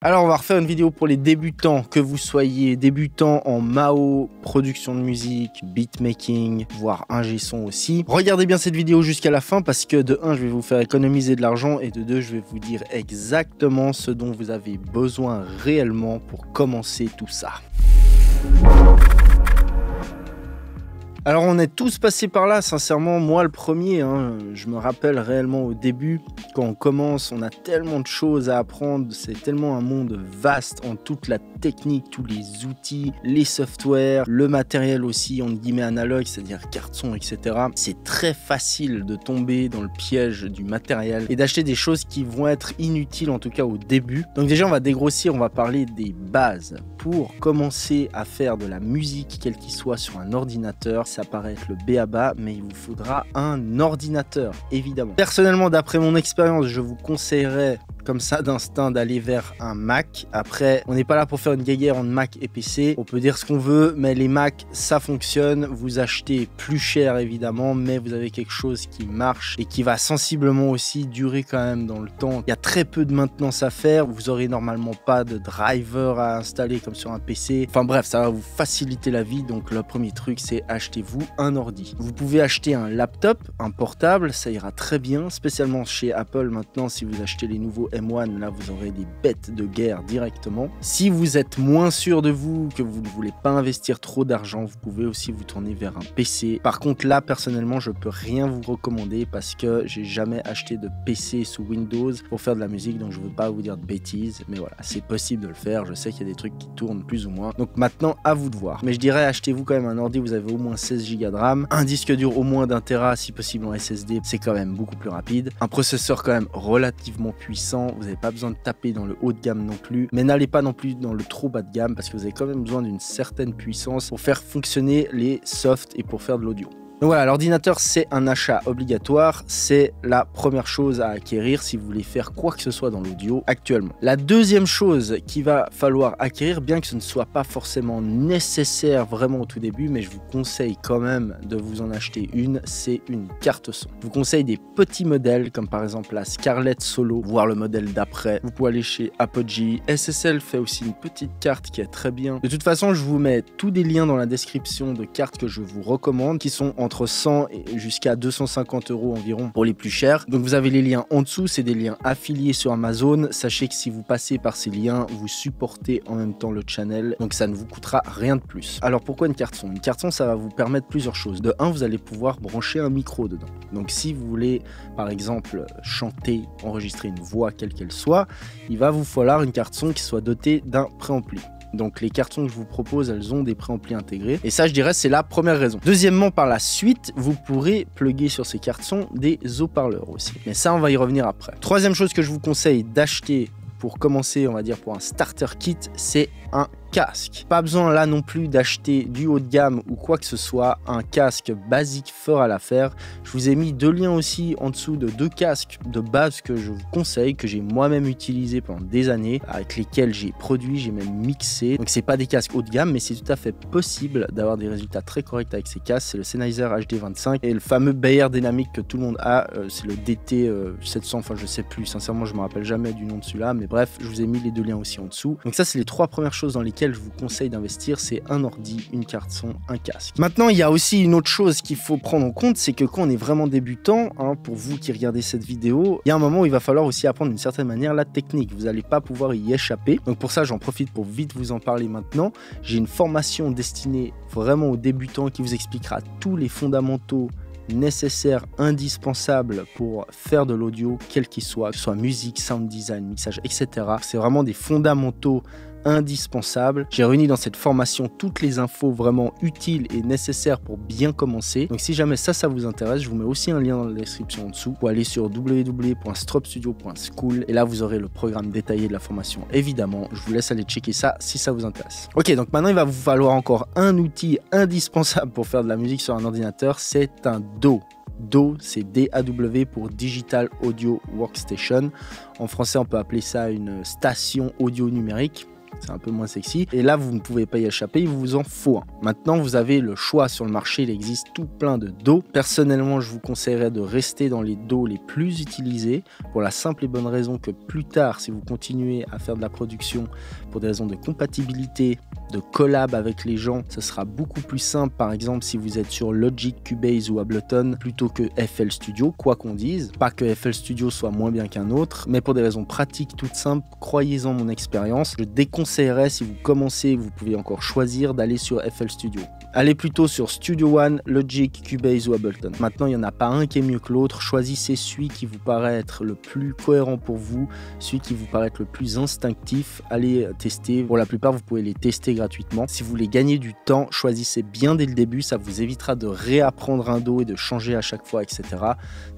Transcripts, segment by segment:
Alors on va refaire une vidéo pour les débutants, que vous soyez débutant en MAO, production de musique, beatmaking, voire ingé son aussi. Regardez bien cette vidéo jusqu'à la fin parce que de 1, je vais vous faire économiser de l'argent et de 2, je vais vous dire exactement ce dont vous avez besoin réellement pour commencer tout ça. Alors on est tous passés par là, sincèrement, moi le premier, je me rappelle réellement au début, quand on commence, on a tellement de choses à apprendre, c'est tellement un monde vaste en toute la technique, tous les outils, les softwares, le matériel aussi, on guillemets analogue, c'est-à-dire carte son, etc. C'est très facile de tomber dans le piège du matériel et d'acheter des choses qui vont être inutiles, en tout cas au début. Donc déjà on va dégrossir, on va parler des bases. Pour commencer à faire de la musique, quelle qu'il soit sur un ordinateur, ça paraît être le b.a.-ba, mais il vous faudra un ordinateur, évidemment. Personnellement, d'après mon expérience, je vous conseillerais comme ça d'instinct d'aller vers un Mac. Après, on n'est pas là pour faire une guéguerre entre Mac et PC. On peut dire ce qu'on veut, mais les Mac, ça fonctionne. Vous achetez plus cher, évidemment, mais vous avez quelque chose qui marche et qui va sensiblement aussi durer quand même dans le temps. Il y a très peu de maintenance à faire. Vous aurez normalement pas de driver à installer comme sur un PC. Enfin bref, ça va vous faciliter la vie. Donc le premier truc, c'est achetez-vous un ordi. Vous pouvez acheter un laptop, un portable, ça ira très bien, spécialement chez Apple maintenant. Si vous achetez les nouveaux M1, là vous aurez des bêtes de guerre directement. Si vous êtes moins sûr de vous, que vous ne voulez pas investir trop d'argent, vous pouvez aussi vous tourner vers un PC. Par contre là, personnellement, je peux rien vous recommander parce que j'ai jamais acheté de PC sous Windows pour faire de la musique, donc je veux pas vous dire de bêtises, mais voilà, c'est possible de le faire. Je sais qu'il y a des trucs qui tournent plus ou moins, donc maintenant à vous de voir. Mais je dirais, achetez-vous quand même un ordi, vous avez au moins 16 Go de RAM, un disque dur au moins d'1 Tera, si possible en SSD, c'est quand même beaucoup plus rapide, un processeur quand même relativement puissant. Vous n'avez pas besoin de taper dans le haut de gamme non plus, mais n'allez pas non plus dans le trop bas de gamme parce que vous avez quand même besoin d'une certaine puissance pour faire fonctionner les softs et pour faire de l'audio. Donc voilà, l'ordinateur c'est un achat obligatoire, c'est la première chose à acquérir si vous voulez faire quoi que ce soit dans l'audio actuellement. La deuxième chose qu'il va falloir acquérir, bien que ce ne soit pas forcément nécessaire vraiment au tout début, mais je vous conseille quand même de vous en acheter une, c'est une carte son. Je vous conseille des petits modèles comme par exemple la Scarlett Solo, voire le modèle d'après. Vous pouvez aller chez Apogee. SSL fait aussi une petite carte qui est très bien. De toute façon, je vous mets tous des liens dans la description de cartes que je vous recommande qui sont entre 100 et jusqu'à 250 € environ pour les plus chers. Donc vous avez les liens en dessous, c'est des liens affiliés sur Amazon. Sachez que si vous passez par ces liens, vous supportez en même temps le channel, donc ça ne vous coûtera rien de plus. Alors pourquoi une carte son? Une carte son, ça va vous permettre plusieurs choses. De 1, vous allez pouvoir brancher un micro dedans. Donc si vous voulez par exemple chanter, enregistrer une voix quelle qu'elle soit, il va vous falloir une carte son qui soit dotée d'un préampli. Donc les cartes son que je vous propose, elles ont des préamplis intégrés. Et ça, je dirais, c'est la première raison. Deuxièmement, par la suite, vous pourrez plugger sur ces cartes son des haut-parleurs aussi. Mais ça, on va y revenir après. Troisième chose que je vous conseille d'acheter pour commencer, on va dire pour un starter kit, c'est un casque. Pas besoin là non plus d'acheter du haut de gamme ou quoi que ce soit, un casque basique fera l'affaire. Je vous ai mis deux liens aussi en dessous de deux casques de base que je vous conseille, que j'ai moi-même utilisé pendant des années, avec lesquels j'ai produit, j'ai même mixé. Donc c'est pas des casques haut de gamme, mais c'est tout à fait possible d'avoir des résultats très corrects avec ces casques. C'est le Sennheiser HD25 et le fameux Beyer Dynamic que tout le monde a, c'est le DT 700, enfin je sais plus, sincèrement je me rappelle jamais du nom de celui-là, mais bref, je vous ai mis les deux liens aussi en dessous. Donc ça c'est les trois premières choses dans lesquelles je vous conseille d'investir, c'est un ordi, une carte son, un casque. Maintenant, il y a aussi une autre chose qu'il faut prendre en compte, c'est que quand on est vraiment débutant, pour vous qui regardez cette vidéo, il y a un moment où il va falloir aussi apprendre d'une certaine manière la technique. Vous n'allez pas pouvoir y échapper. Donc pour ça, j'en profite pour vite vous en parler maintenant. J'ai une formation destinée vraiment aux débutants qui vous expliquera tous les fondamentaux nécessaires, indispensables pour faire de l'audio, quel qu'il soit, que ce soit musique, sound design, mixage, etc. C'est vraiment des fondamentaux indispensable. J'ai réuni dans cette formation toutes les infos vraiment utiles et nécessaires pour bien commencer. Donc si jamais ça vous intéresse, je vous mets aussi un lien dans la description en dessous pour aller sur www.stropstudio.school et là vous aurez le programme détaillé de la formation évidemment. Je vous laisse aller checker ça si ça vous intéresse. Ok, donc maintenant il va vous falloir encore un outil indispensable pour faire de la musique sur un ordinateur, c'est un DAW. DAW, c'est DAW pour Digital Audio Workstation. En français, on peut appeler ça une station audio numérique. c'est un peu moins sexy. Et là, vous ne pouvez pas y échapper, il vous en faut un. Maintenant, vous avez le choix sur le marché, il existe tout plein de DAW. Personnellement, je vous conseillerais de rester dans les DAW les plus utilisés pour la simple et bonne raison que plus tard, si vous continuez à faire de la production pour des raisons de compatibilité, de collab avec les gens, ce sera beaucoup plus simple. Par exemple, si vous êtes sur Logic, Cubase ou Ableton plutôt que FL Studio, quoi qu'on dise. Pas que FL Studio soit moins bien qu'un autre, mais pour des raisons pratiques toutes simples, croyez-en mon expérience. Je déconseillerais, si vous commencez, vous pouvez encore choisir d'aller sur FL Studio. Allez plutôt sur Studio One, Logic, Cubase ou Ableton. Maintenant, il n'y en a pas un qui est mieux que l'autre. Choisissez celui qui vous paraît être le plus cohérent pour vous, celui qui vous paraît être le plus instinctif. Allez tester. Pour la plupart, vous pouvez les tester gratuitement. Si vous voulez gagner du temps, choisissez bien dès le début. Ça vous évitera de réapprendre un DAW et de changer à chaque fois, etc.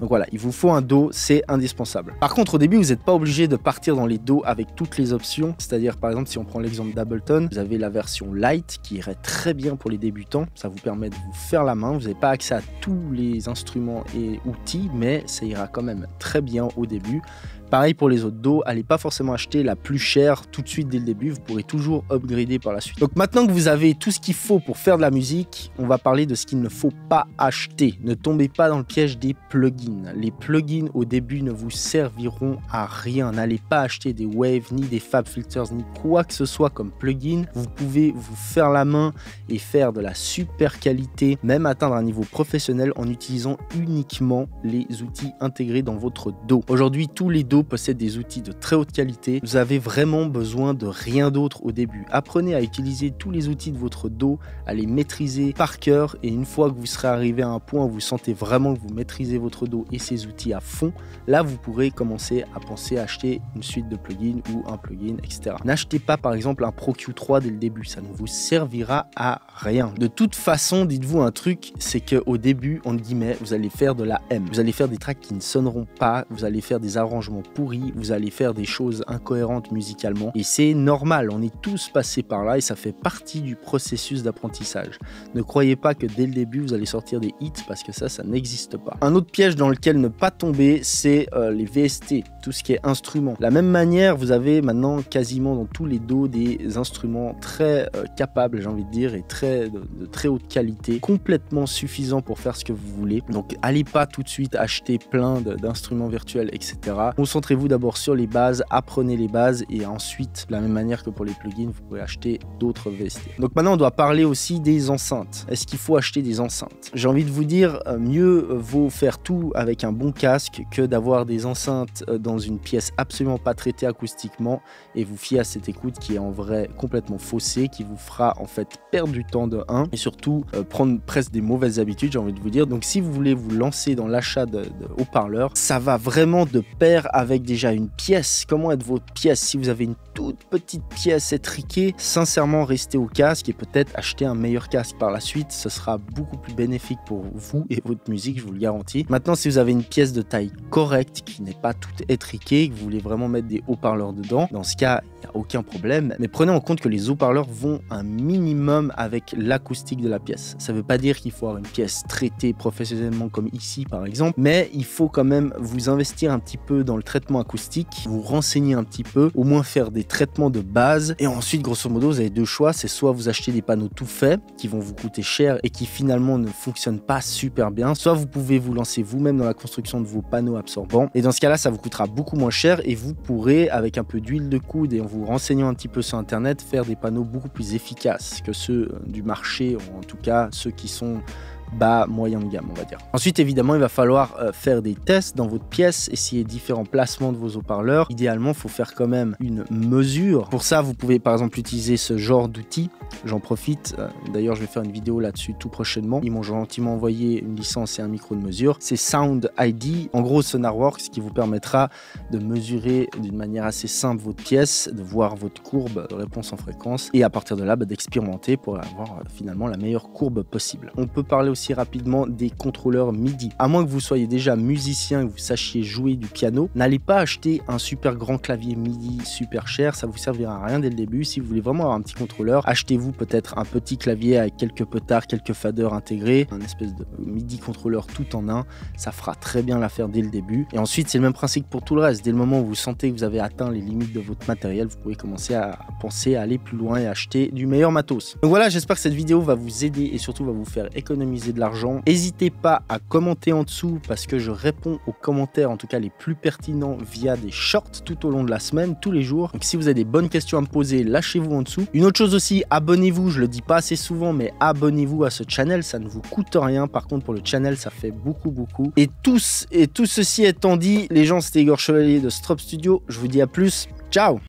Donc voilà, il vous faut un DAW, c'est indispensable. Par contre, au début, vous n'êtes pas obligé de partir dans les DAW avec toutes les options. C'est-à-dire, par exemple, si on prend l'exemple d'Ableton, vous avez la version Lite qui irait très bien pour les débutants. Ça vous permet de vous faire la main. Vous n'avez pas accès à tous les instruments et outils, mais ça ira quand même très bien au début. Pareil pour les autres DAW, allez pas forcément acheter la plus chère tout de suite dès le début, vous pourrez toujours upgrader par la suite. Donc maintenant que vous avez tout ce qu'il faut pour faire de la musique, on va parler de ce qu'il ne faut pas acheter. Ne tombez pas dans le piège des plugins. Les plugins au début ne vous serviront à rien. N'allez pas acheter des Waves, ni des Fab Filters, ni quoi que ce soit comme plugin. Vous pouvez vous faire la main et faire de la super qualité, même atteindre un niveau professionnel en utilisant uniquement les outils intégrés dans votre DAW. Aujourd'hui, tous les DAW possèdent des outils de très haute qualité. Vous avez vraiment besoin de rien d'autre au début. Apprenez à utiliser tous les outils de votre DAW, à les maîtriser par cœur, et une fois que vous serez arrivé à un point où vous sentez vraiment que vous maîtrisez votre DAW et ses outils à fond, là vous pourrez commencer à penser à acheter une suite de plugins ou un plugin, etc. N'achetez pas par exemple un Pro Q3 dès le début, ça ne vous servira à rien. De toute façon, dites-vous un truc, c'est qu'au début, entre guillemets, vous allez faire de la M. Vous allez faire des tracks qui ne sonneront pas, vous allez faire des arrangements pourris, vous allez faire des choses incohérentes musicalement, et c'est normal, on est tous passés par là et ça fait partie du processus d'apprentissage. Ne croyez pas que dès le début vous allez sortir des hits, parce que ça n'existe pas. Un autre piège dans lequel ne pas tomber, c'est les VST, tout ce qui est instruments. De la même manière, vous avez maintenant quasiment dans tous les DAW des instruments très capables, j'ai envie de dire, et de très haute qualité, complètement suffisants pour faire ce que vous voulez. Donc allez pas tout de suite acheter plein d'instruments virtuels, etc. Concentrez-vous d'abord sur les bases, apprenez les bases, et ensuite, de la même manière que pour les plugins, vous pouvez acheter d'autres VST. Donc maintenant, on doit parler aussi des enceintes. Est-ce qu'il faut acheter des enceintes? J'ai envie de vous dire, mieux vaut faire tout avec un bon casque que d'avoir des enceintes dans une pièce absolument pas traitée acoustiquement et vous fier à cette écoute qui est en vrai complètement faussée, qui vous fera en fait perdre du temps de 1 et surtout prendre presque des mauvaises habitudes, j'ai envie de vous dire. Donc si vous voulez vous lancer dans l'achat de haut-parleurs, ça va vraiment de pair avec déjà une pièce. Comment être votre pièce? Si vous avez une toute petite pièce étriquée, sincèrement restez au casque et peut-être acheter un meilleur casque par la suite, ce sera beaucoup plus bénéfique pour vous et votre musique, je vous le garantis. Maintenant, si vous avez une pièce de taille correcte qui n'est pas toute étriquée, que vous voulez vraiment mettre des haut-parleurs dedans, dans ce cas, il n'y a aucun problème, mais prenez en compte que les haut-parleurs vont un minimum avec l'acoustique de la pièce. Ça ne veut pas dire qu'il faut avoir une pièce traitée professionnellement comme ici par exemple, mais il faut quand même vous investir un petit peu dans le traitement acoustique, vous renseigner un petit peu, au moins faire des traitements de base, et ensuite grosso modo vous avez deux choix, c'est soit vous achetez des panneaux tout faits qui vont vous coûter cher et qui finalement ne fonctionnent pas super bien, soit vous pouvez vous lancer vous-même dans la construction de vos panneaux absorbants, et dans ce cas-là ça vous coûtera beaucoup moins cher et vous pourrez avec un peu d'huile de coude et en vous renseignant un petit peu sur internet faire des panneaux beaucoup plus efficaces que ceux du marché, ou en tout cas ceux qui sont bas, moyen de gamme, on va dire. Ensuite, évidemment, il va falloir faire des tests dans votre pièce, essayer différents placements de vos haut-parleurs. Idéalement, il faut faire quand même une mesure. Pour ça, vous pouvez par exemple utiliser ce genre d'outils. J'en profite. D'ailleurs, je vais faire une vidéo là-dessus tout prochainement. Ils m'ont gentiment envoyé une licence et un micro de mesure. C'est Sound ID. En gros, Sonarworks, qui vous permettra de mesurer d'une manière assez simple votre pièce, de voir votre courbe de réponse en fréquence et à partir de là, d'expérimenter pour avoir finalement la meilleure courbe possible. On peut parler aussi rapidement des contrôleurs MIDI. À moins que vous soyez déjà musicien et que vous sachiez jouer du piano, n'allez pas acheter un super grand clavier MIDI super cher, ça vous servira à rien dès le début. Si vous voulez vraiment avoir un petit contrôleur, achetez-vous Achetez-vous peut-être un petit clavier avec quelques petards, quelques faders intégrés, un espèce de MIDI contrôleur tout en un. Ça fera très bien l'affaire dès le début. Et ensuite, c'est le même principe pour tout le reste. Dès le moment où vous sentez que vous avez atteint les limites de votre matériel, vous pouvez commencer à penser à aller plus loin et acheter du meilleur matos. Donc voilà, j'espère que cette vidéo va vous aider et surtout va vous faire économiser de l'argent. N'hésitez pas à commenter en dessous parce que je réponds aux commentaires, en tout cas les plus pertinents, via des shorts tout au long de la semaine, tous les jours. Donc si vous avez des bonnes questions à me poser, lâchez-vous en dessous. Une autre chose aussi, abonnez-vous, je le dis pas assez souvent, mais abonnez-vous à ce channel, ça ne vous coûte rien. Par contre, pour le channel, ça fait beaucoup. Et tout ceci étant dit, les gens, c'était Igor Chevalier de Strop Studio. Je vous dis à plus. Ciao!